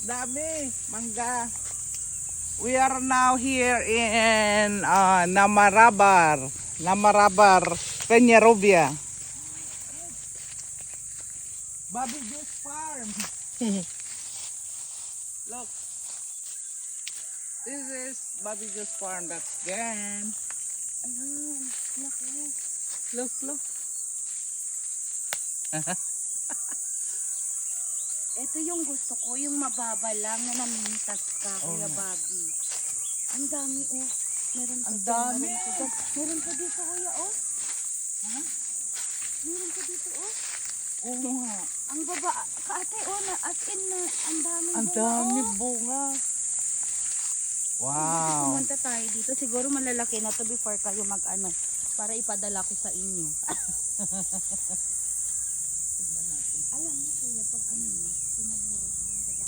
Dami, mangga. We are now here in Namarabar, Peñarobia. Bobby Juice Farm. Look. This is Bobby Juice Farm. That's Gan. Ayun, laki. Look. Ito yung gusto ko, yung mababa lang na namimitas ka, Kuya Bobby. Ang dami, oh. Meron pa Ang dyan, dami. meron pa dyan. Meron pa dito, Kuya, oh. Ha? Meron pa dito, oh. Oo nga. Ang baba, kaate, oh, na, as in na, ang dami Ang bunga, dami oh. bunga. Buti Wow. pumunta tayo dito. Siguro malalaki na to before kayo mag-ano, para ipadala ko sa inyo. Alam mo, Kuya, pag ano, pinaburo ko yung baba.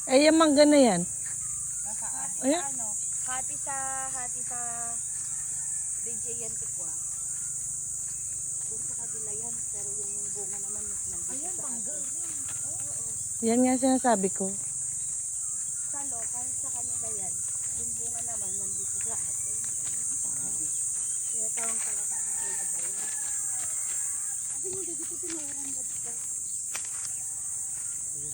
Eh, yung mangga na yan. Hati Ayan. sa ano, hati sa DJ Yantikwa. Doon sa kabila yan, pero yung bunga naman nandito sa atin. Yan nga sinasabi ko. Salo, kahit sa kanila yan, yung bunga naman nandito sa atin. Kaya tawang-tawang ka ng bunga ba yun? Sabi mo, dito pinuurang ka.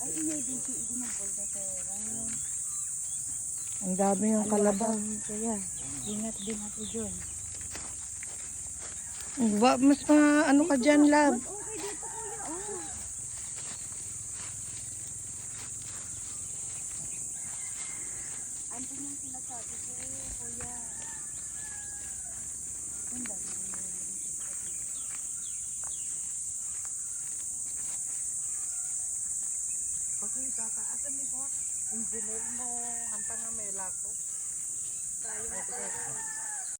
Ay, iya, dito ng polda sa orang. Ang dami yung kalabaw. Kaya, ingat din natin dyan. Mas ano ka dyan, lab? Mas okay dito, Kuya, oh. Andun yung sinasabi ko, Kuya. Ang dami. Pag tataasan ni ko, engineer mo, hantang nga may lako. Tayo.